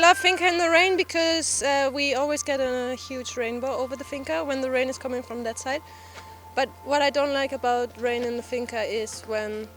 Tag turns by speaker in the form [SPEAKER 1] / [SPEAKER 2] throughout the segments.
[SPEAKER 1] love finca in the rain because we always get a huge rainbow over the finca when the rain is coming from that side. But what I don't like about rain in the finca is when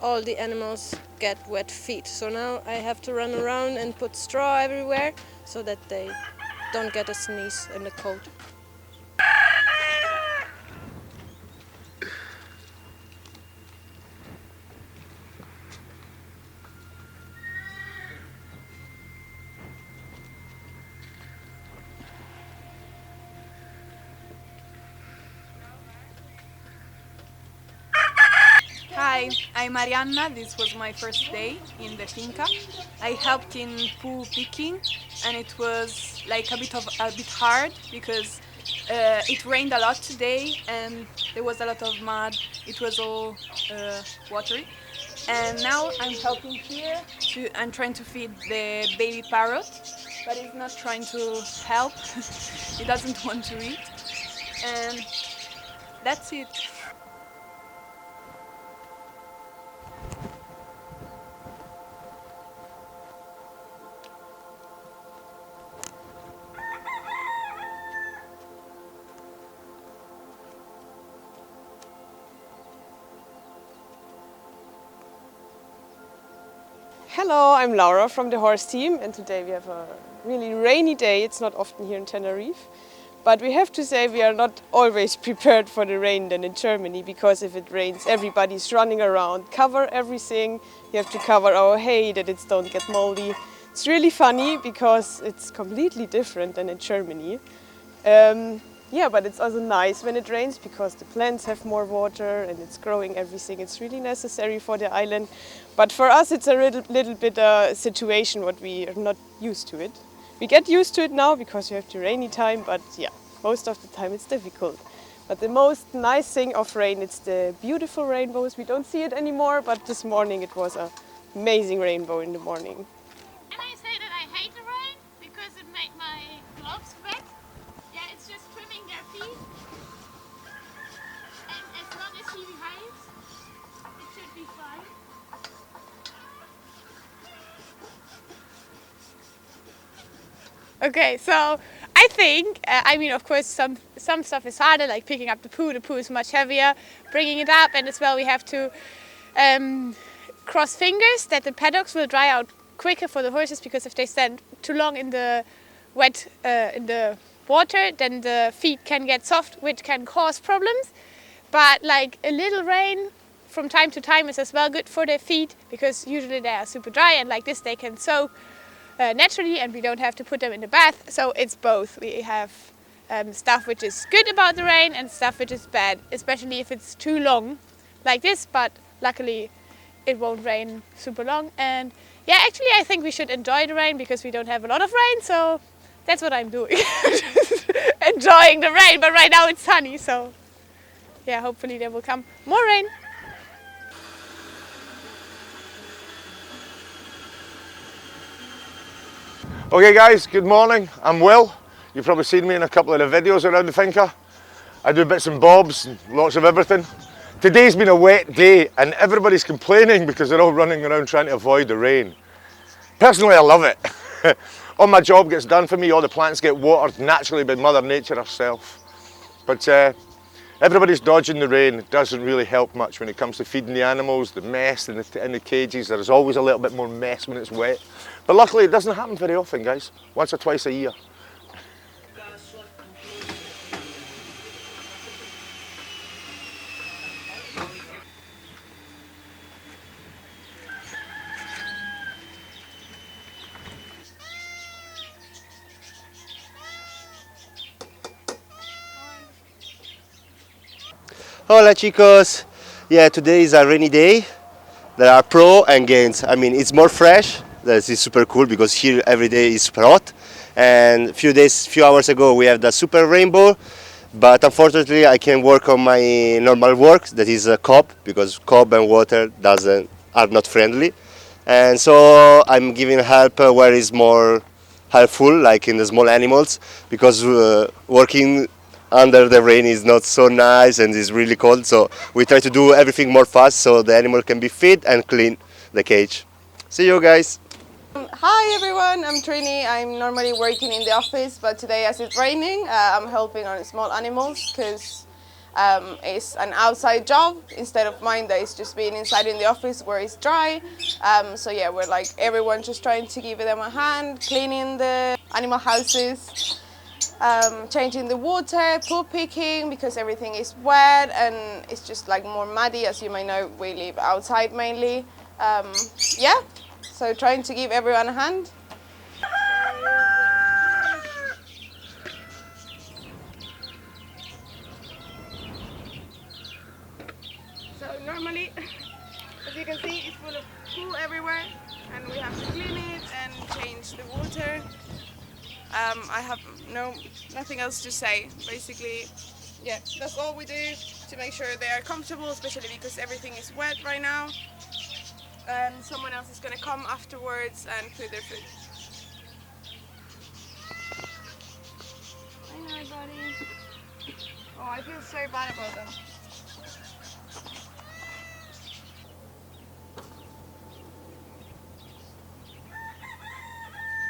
[SPEAKER 1] all the animals get wet feet. So now I have to run around and put straw everywhere so that they don't get a sneeze in the cold.
[SPEAKER 2] Hi, I'm Marianna. This was my first day in the finca. I helped in poo picking, and it was like a bit hard because it rained a lot today and there was a lot of mud. It was all watery. And now I'm helping here. I'm trying to feed the baby parrot, but it's not trying to help. It doesn't want to eat, and that's it.
[SPEAKER 3] Hello, I'm Laura from the horse team, and today we have a really rainy day. It's not often here in Tenerife, but we have to say we are not always prepared for the rain than in Germany, because if it rains everybody's running around, cover everything. You have to cover our hay that it don't get moldy. It's really funny because it's completely different than in Germany. Yeah, but it's also nice when it rains because the plants have more water and it's growing everything. It's really necessary for the island. But for us it's a little bit a situation what we are not used to it. We get used to it now because we have the rainy time, but yeah, most of the time it's difficult. But the most nice thing of rain, it's the beautiful rainbows. We don't see it anymore, but this morning it was an amazing rainbow in the morning.
[SPEAKER 4] Can I say that I hate the rain because it made my gloves wet? Yeah, it's just trimming their feet. And as long as he behaves, it should be fine.
[SPEAKER 5] Okay, so I think, I mean, of course, some stuff is harder, like picking up the poo. The poo is much heavier, bringing it up, and as well we have to cross fingers that the paddocks will dry out quicker for the horses, because if they stand too long in the wet, in the water, then the feet can get soft, which can cause problems. But like a little rain from time to time is as well good for their feet, because usually they are super dry, and like this they can soak naturally and we don't have to put them in the bath. So it's both. We have stuff which is good about the rain and stuff which is bad, especially if it's too long like this, but luckily it won't rain super long. And yeah, actually I think we should enjoy the rain because we don't have a lot of rain, so that's what I'm doing. Enjoying the rain, but right now it's sunny, so yeah, hopefully there will come more rain.
[SPEAKER 6] Okay guys, good morning. I'm Will. You've probably seen me in a couple of the videos around the finca. I do bits and bobs and lots of everything. Today's been a wet day and everybody's complaining because they're all running around trying to avoid the rain. Personally, I love it. All my job gets done for me, all the plants get watered naturally by Mother Nature herself. But everybody's dodging the rain. It doesn't really help much when it comes to feeding the animals, the mess in the cages. There's always a little bit more mess when it's wet. But luckily it doesn't happen very often, guys. Once or twice a year.
[SPEAKER 7] Hola chicos! Yeah, today is a rainy day. There are pro and gains. I mean, it's more fresh. That is super cool because here every day is super hot. And few hours ago we have the super rainbow. But unfortunately I can work on my normal work, that is cob, because cob and water are not friendly. And so I'm giving help where it's more helpful, like in the small animals, because working under the rain is not so nice and it's really cold, so we try to do everything more fast so the animal can be fed and clean the cage. See you guys!
[SPEAKER 3] Hi everyone, I'm Trini. I'm normally working in the office, but today as it's raining, I'm helping on small animals because it's an outside job instead of mine that is just being inside in the office where it's dry. So yeah, we're like everyone just trying to give them a hand, cleaning the animal houses, changing the water, poop picking because everything is wet and it's just like more muddy. As you might know, we live outside mainly. Yeah, so trying to give everyone a hand. So normally, as you can see, it's full of poo everywhere and we have to clean it and change the water. I have nothing else to say. Basically, yeah, that's all we do to make sure they are comfortable, especially because everything is wet right now. And someone else is gonna come afterwards and put their food. Hi everybody. Oh, I feel so bad about them.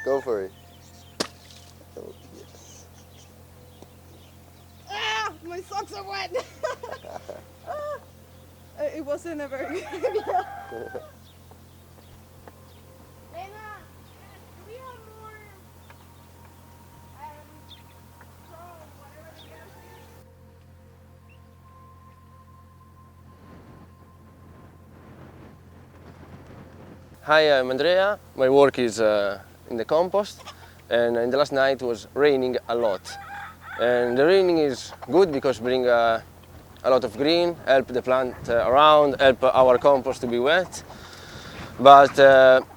[SPEAKER 7] Go for it.
[SPEAKER 3] Ah, my socks are wet. It wasn't a very good idea.
[SPEAKER 8] Hi, I'm Andrea. My work is in the compost, and in the last night was raining a lot. And the raining is good because bring a lot of green, help the plant around, help our compost to be wet. But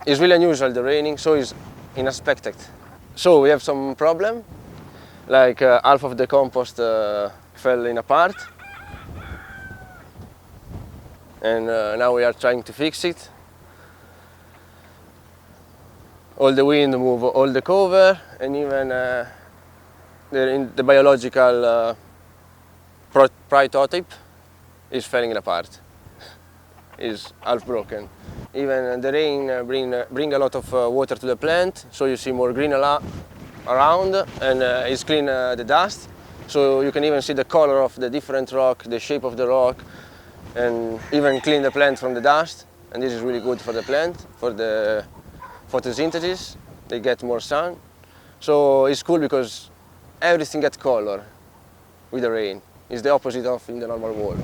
[SPEAKER 8] it's really unusual the raining, so it's unexpected. So we have some problem, like half of the compost fell in apart, and now we are trying to fix it. All the wind move all the cover, and even the biological prototype is falling apart. Is half broken. Even the rain bring a lot of water to the plant, so you see more green around, and it's clean the dust. So you can even see the color of the different rock, the shape of the rock, and even clean the plant from the dust. And this is really good for the plant, for the photosynthesis. They get more sun. So it's cool because everything gets color with the rain. It's the opposite of in the normal world.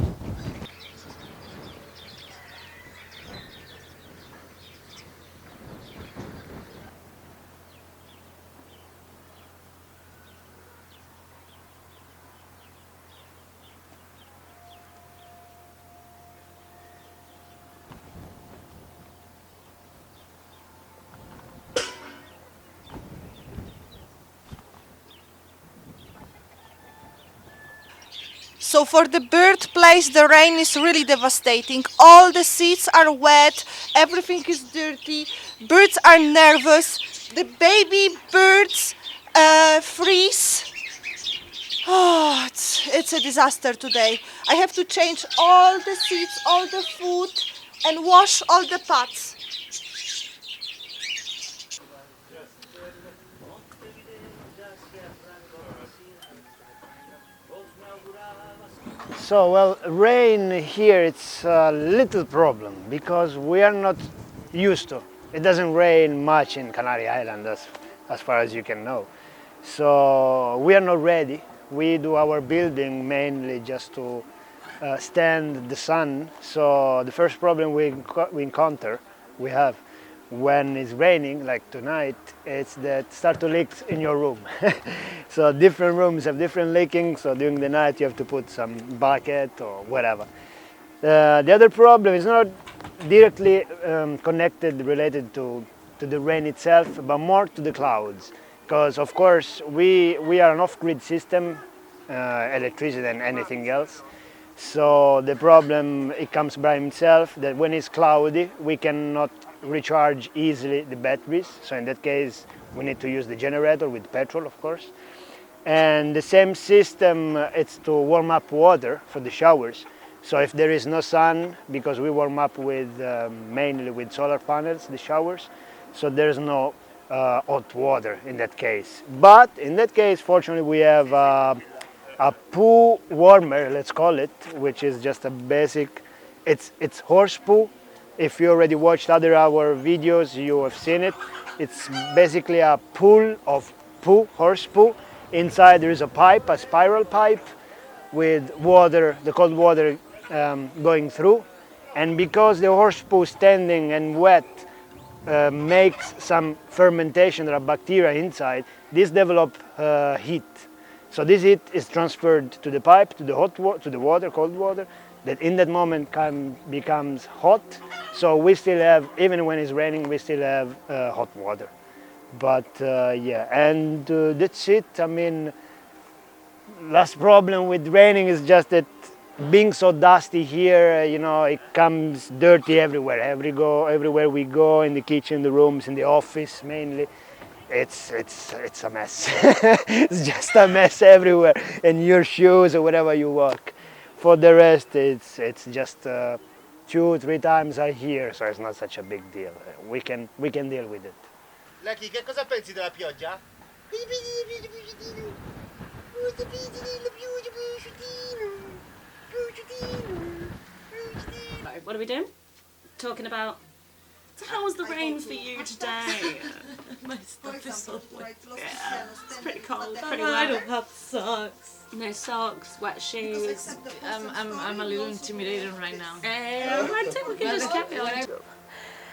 [SPEAKER 9] So for the birthplace, the rain is really devastating. All the seeds are wet, everything is dirty, birds are nervous, the baby birds freeze. Oh, it's a disaster today. I have to change all the seeds, all the food, and wash all the pots.
[SPEAKER 10] So, well, rain here, it's a little problem because we are not used to. It doesn't rain much in Canary Island as far as you can know. So we are not ready. We do our building mainly just to stand the sun. So the first problem we have when it's raining, like tonight, it's that start to leak in your room. So different rooms have different leaking, so during the night you have to put some bucket or whatever. The other problem is not directly related to the rain itself, but more to the clouds. Because of course we are an off-grid system, electricity and anything else. So the problem, it comes by itself that when it's cloudy we cannot recharge easily the batteries. So in that case we need to use the generator with petrol, of course. And the same system, it's to warm up water for the showers. So if there is no sun, because we warm up with mainly with solar panels, the showers, so there's no hot water in that case. But in that case, fortunately, we have a poo warmer, let's call it, which is just a basic, it's horse poo. If you already watched our videos, you have seen it. It's basically a pool of poo, horse poo. Inside there is a pipe, a spiral pipe with water, the cold water going through. And because the horse poo standing and wet makes some fermentation, there are bacteria inside, this develop heat. So this heat is transferred to the pipe, to the to the water, cold water, that in that moment becomes hot. So we still have, even when it's raining, we still have hot water. But yeah, and that's it. I mean, last problem with raining is just that being so dusty here, you know, it comes dirty everywhere. Everywhere we go, in the kitchen, the rooms, in the office mainly. It's a mess. It's just a mess everywhere, in your shoes or wherever you walk. For the rest, it's just 2-3 times a year, so it's not such a big deal. We can deal with it.
[SPEAKER 7] Lucky, che cosa pensi della pioggia?
[SPEAKER 11] What are we doing? Talking about how was the rain for you today?
[SPEAKER 12] My stuff is so wet.
[SPEAKER 11] Yeah, it's pretty cold, pretty
[SPEAKER 12] I
[SPEAKER 11] wet.
[SPEAKER 12] don't have socks.
[SPEAKER 11] No socks, wet shoes.
[SPEAKER 12] I'm a little intimidated right now.
[SPEAKER 11] I think we can just carry on.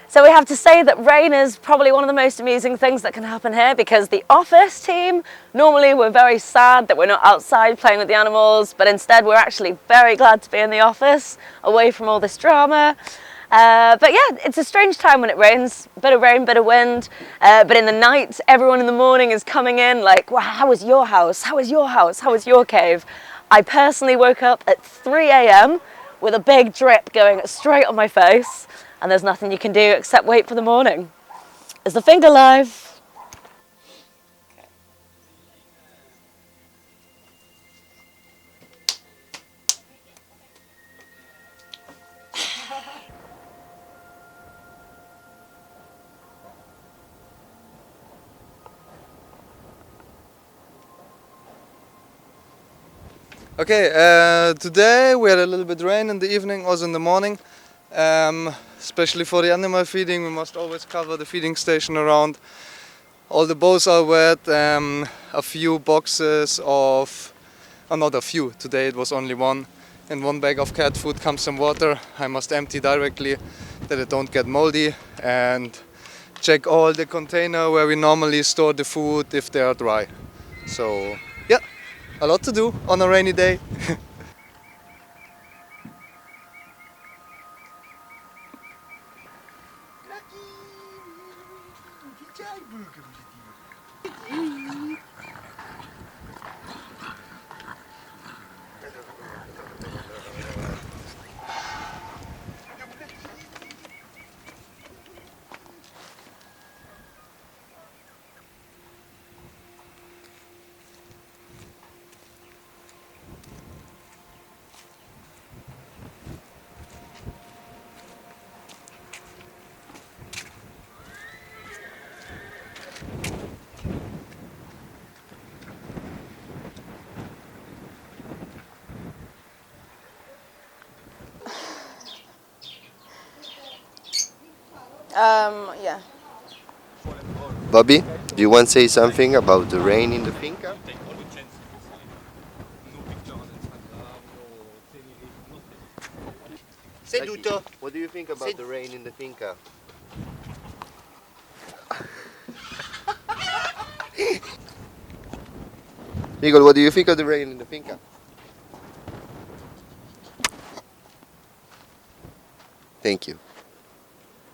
[SPEAKER 13] So we have to say that rain is probably one of the most amusing things that can happen here, because the office team, normally we're very sad that we're not outside playing with the animals, but instead we're actually very glad to be in the office, away from all this drama. But yeah, it's a strange time when it rains, bit of rain, bit of wind, but in the night, everyone in the morning is coming in like, wow, how was your house? How was your house? How was your cave? I personally woke up at 3 AM with a big drip going straight on my face, and there's nothing you can do except wait for the morning. Is the finger live?
[SPEAKER 14] Okay, today we had a little bit rain in the evening, also in the morning. Especially for the animal feeding, we must always cover the feeding station around. All the bowls are wet, a few boxes of, not a few, today it was only one. In one bag of cat food comes some water. I must empty directly that it don't get moldy, and check all the container where we normally store the food if they are dry. So yeah, a lot to do on a rainy day.
[SPEAKER 1] Yeah.
[SPEAKER 7] Bobby, do you want to say something about the rain in the finca? Seduto. What do you think about the rain in the finca? Eagle, what do you think of the rain in the finca? Thank you.